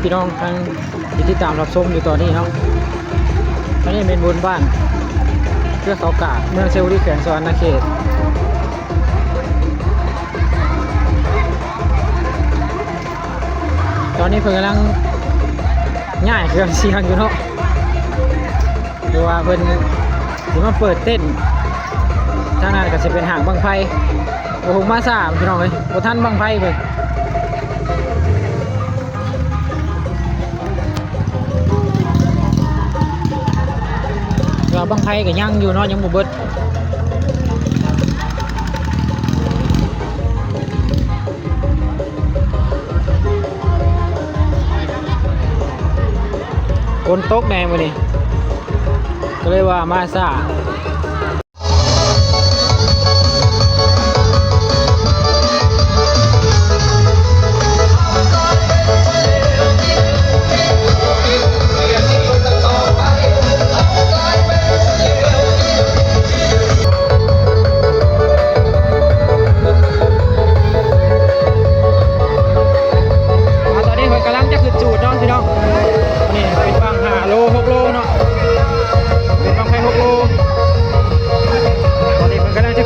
พี่น้องทั้งที่ติดตามรับชมอยู่ตอนนี้เนาะอันนี้เป็นบนบ้านเพื่อเขากาเมืองเซลล์ที่แขวงสวรรณเขตตอนนี้เพิ่งกำลังง่ายเครื่องเสียงอยู่เนาะดูว่าเพิ่นที่มาเปิดเต้นทางนั้นก็จะเป็นห่างบังไฟโอ้โหมาสามพี่น้องเลยโอ้ท่านบังไฟเพิ่นบังไฟก็ยังอยู่เนาะยังบ่เบิดคนตกแน่มื้อนี้ก็เลยว่ามาซ่า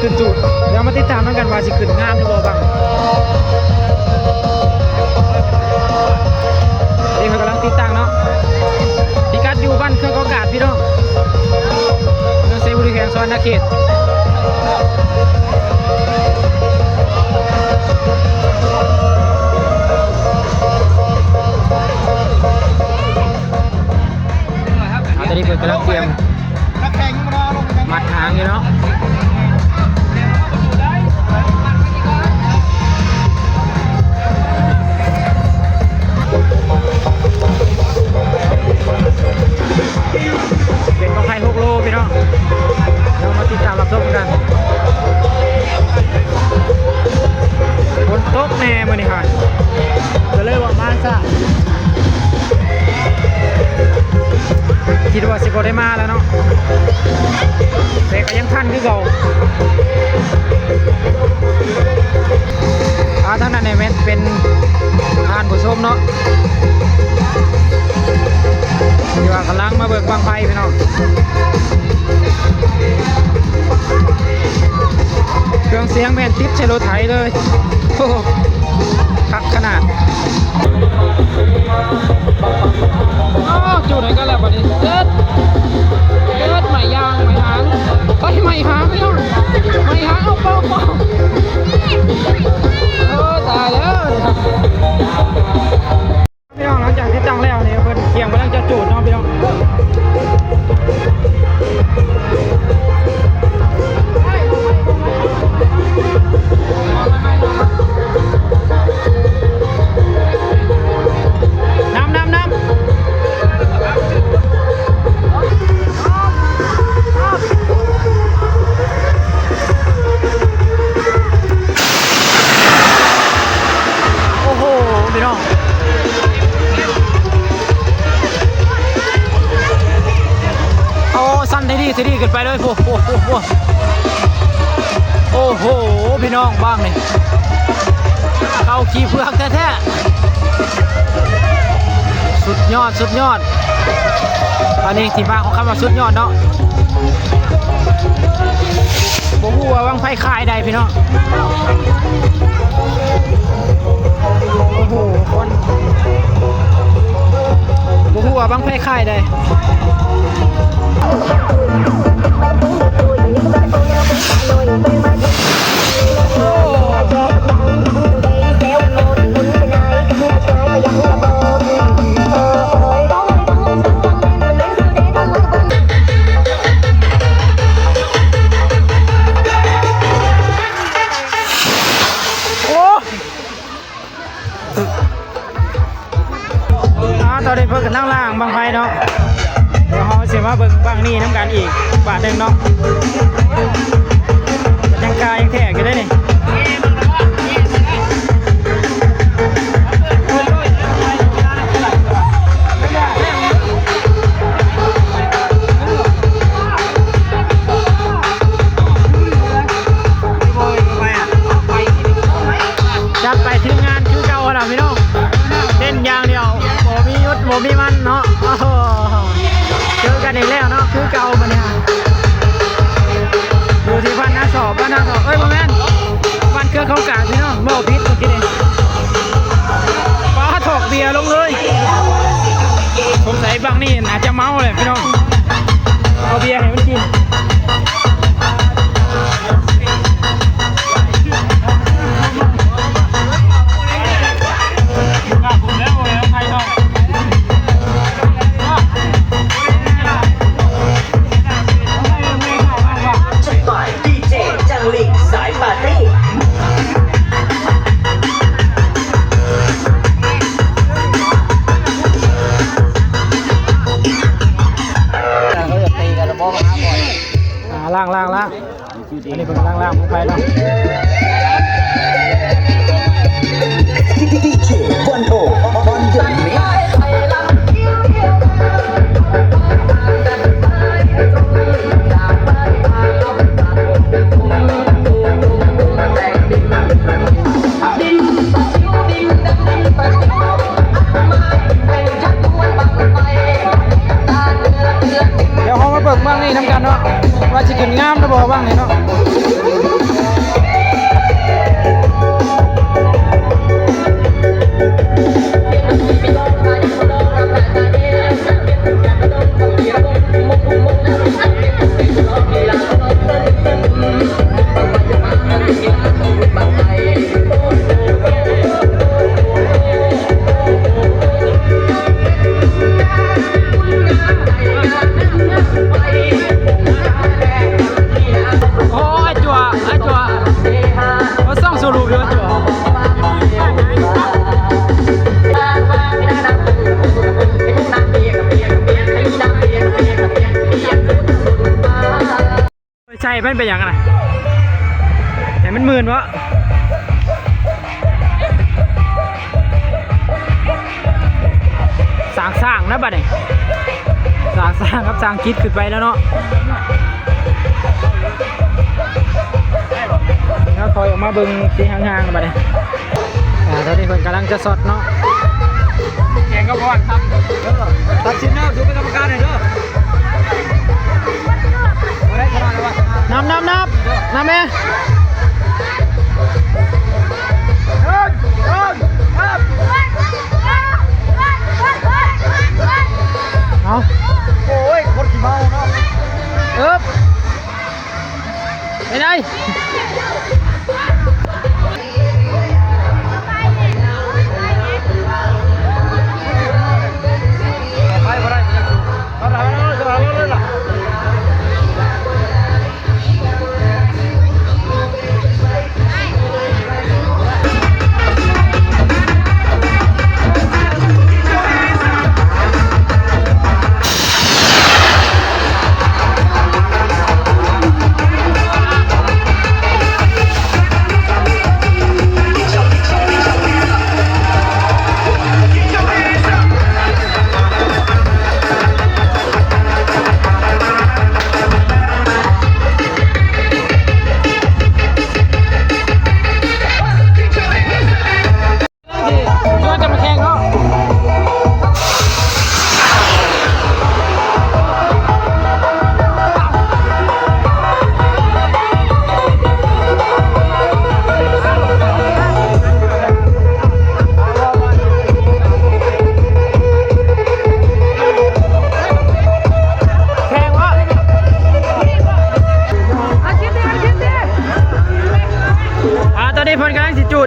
ขึ้นจุดเดี๋ยวมาติดตามกันว่าสิขึ้นงามหรือเปล่าบ้างนี่มันกำลังติดตั้งเนาะพิกัดอยู่บ้านเครื่องกอกาดพี่น้องเมืองเซบุรีแขวงสวรรณเขตตอนนี้เพิ่งกำลังเตรียมมัดหางอยู่เนาะเป็นบังไฟ6 โลพี่น้องเรามาติดตามรับชมกันฝนตกแน่มื้อนี้ค่ะก็เลยว่ามาซะคิดว่าสิบ่ได้มาแล้วเนาะแต่ก็ยังทันคือเก่าท่านนั้นเนี่ยเป็นทานผู้ชมเนาะที่ว่ากำลังมาเบิกบังไฟพี่น้องเครื่องเสียงแม่นติดเชลโลไทยเลยโอ้คักขนาดจุดไหนกันแล้วบัดนี้เด็ดใหม่ยางใหม่หางเฮ้ยใหม่หางพี่น้องใหม่หางเอาเป้าตายแล้วพี่น้องหลังจากที่ตั้งแล้วเนี่ยเพิ่นเคียงกำลังจะจูดเนาะพี่น้องทีนี้ขึ้นไปเลยโอ้โหพี่น้องบ้างนี่เข้าขี้เพือกแท้ๆสุดยอดอันนี้ที่มาของคำว่าสุดยอดเนาะบ่ฮู้ว่าบังไฟขายได้พี่น้องโอ้โหคนบ่ฮู้ว่าบังไฟขายได้ตอนนี้เพิ่งกันล่างๆบางไฟเนาะเดี๋ยวเขาเสียมาเบิ่งบางนี่น้ำกันอีกบาทหนึ่งเนาะยังกายยังแทกอยู่ได้นี่จัดไปถึงงานคือเก่าแล้วพี่น้องเต้นอย่างเดียวบ่มี ากาศพี่น้องบ่พิษเมื่อกี้นี่ป้าถอกเบียร์ลงเลยผมใส่บางนี่อาจจะเมาเลยพี่น้องเอาเบียร์ให้มันกินล่างอันนี้เป็นล่างไปเนาะDJ 1 O on the mix เดี๋ยวเขามาเบิกบ้างนี่น้ำกันเนาะว่าจะขึ้นงามนะบอกบ้างนี่เนาะใช่เป็นไปอย่างไรแต่มันมื่นวะสร้างนะบัดนี้สร้างครับสร้างคิดขึ้นไปแล้วเนาะแล้วคอยออกมาเบิ่งที่ห่างๆบัดนี้ตอนนี้คนกำลังจะสดเนาะแข่งก็พอครับตัดสินนะดูเป็นกรรมการหน่อยเด้อนับแม่เอาโอ้ยคนขี้เมาเนาะไปไหน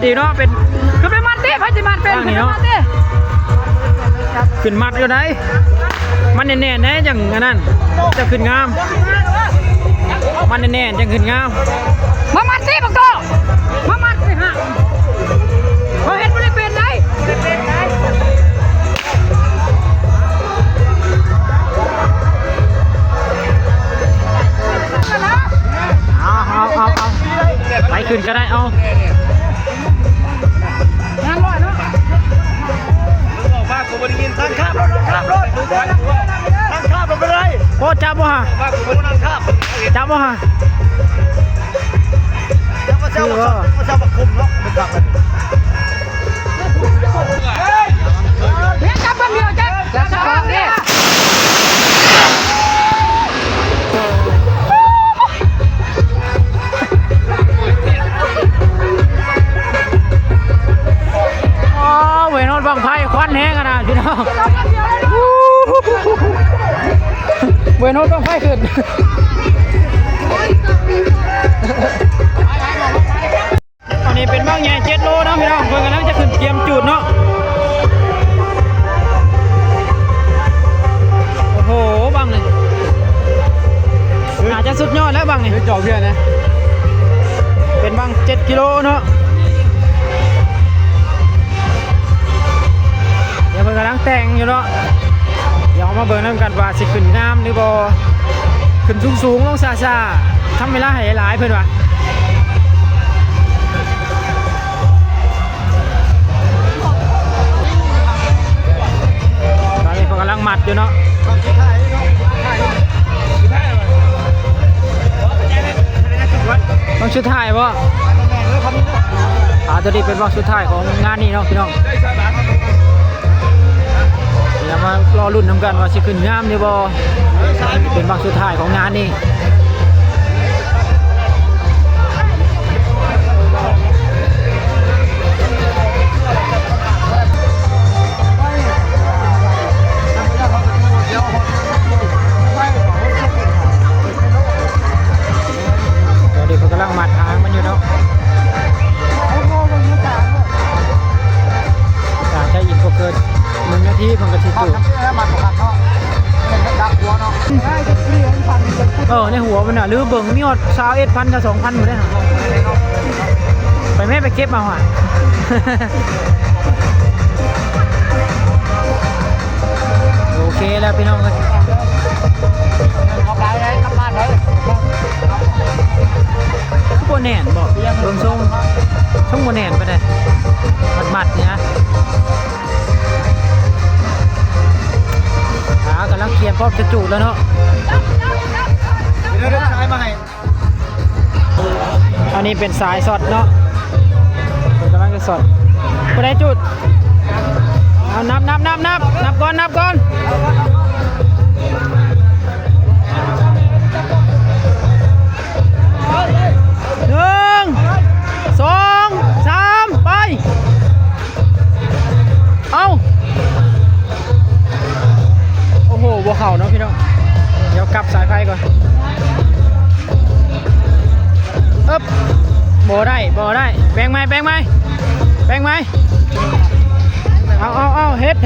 ดีเนาะเป็นคือเป็นมันเต้พัชมันเป็นเนาะขึ้นมัดก็ได้มันแน่ๆแน่อย่างนั้นจะขึ้นงามมันแน่ๆจะขึ้นงามมามัดสิบังโตมามัดสิฮะเขาเห็นไม่ได้เป็นไงเอาไปขึ้นก็ได้เอาผมไม่ได้ยินทางข้ามรถทางข้ามรถไปเลยโอ้จับบ่ฮะจับบ่ฮะจับก็เจ้าบักคุมเนาะเป็นจับกันเฮ้ยจับคนเดียวจับเนี่ย เ ว้นโน้ตต้องไฟขึ้นตอนนี้เป็นบ้างใหญ่7 โลนะพี่น้องเพิ่นกำลังจะขึ้นเตรียมจุดเนาะโอ้โหบ้างเลยอาจจะสุดยอดแล้วบ้างนี่จอเพี้ยนะเป็นบ้าง7 กิโลเนาะเดี๋ยวเพิ่นกำลังแต่งอยู่เนาะเดี๋ยวมาเบิ่งนำกันว่าสิขึ้นงามหรือบ่ขึ้นสูงๆลงซ่าๆทำเวลาให้หลายเพิ่นว่าตอนนี้เพิ่นกำลังมัดอยู่เนาะต้องชุดท้ายบ่ตัวนี้เป็นบ้างชุดท้ายของงานนี้เนาะพี่น้องเดี๋ยวมารอรุ่นนำกันว่าสิขึ้นงามหรือบ่เป็นบ้างชุดท้ายของงานนี้กำลังมัดหางมันอยู่เนาะการใช้อินโฟเกิน1 นาทีเพิ่งกระชิดอยู่ในหัวมันอ่ะหรือเบิ่งมีอด21,000 กับ 2,000หมดได้หรอไปแม่ไปเก็บมาหว่ะโอเคแล้วพี่น้องเลยโบแนนบอกเบิ่งทรงโบแนนไปเลยมัดเนี่ยกำลังเคียนพร้อมจะจุแล้วเนาะเดี๋ยวใช้มาให้อันนี้เป็นสายสอดเนาะกำลังจะสอดไปได้จุดเอานับก่อน1 2 3ไปเอาโอ้โหบัวเข่าเนาะพี่น้องเดี๋ยวกลับสายไฟก่อนอึ๊บบ่ได้แบ่งไหมเอาเฮ็ด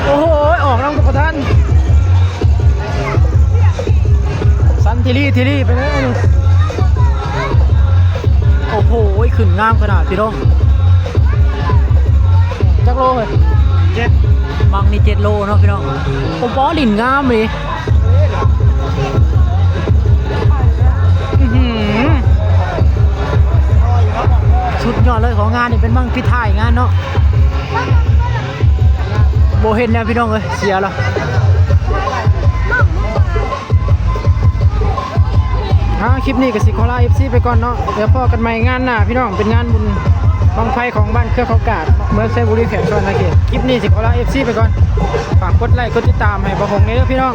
โอ้โหออกน้ำกับท่านสันทีรี่ไปเลยโอ้โหขึ้นงามขนาดพี่น้องจักโลเลย7 บังนี่7 โลเนาะพี่น้องผมป้อดินงามเลยสุดยอดเลยของงานนี่เป็นบังพิธายงานเนาะโบเห็นแล้วพี่น้องเลยเสียแล้วคลิปนี้ก็สิขอลา FC ไปก่อนเนาะเดี๋ยวพอกันใหม่งานหน้าพี่น้องเป็นงานบุญบังไฟของบ้านเครือเขากาดเมืองไซบุรีแขกชวนนะเกศคลิปนี้สิขอลา FC ไปก่อนฝากกดไลค์กดติดตามให้บ่คงนี้เด้อพี่น้อง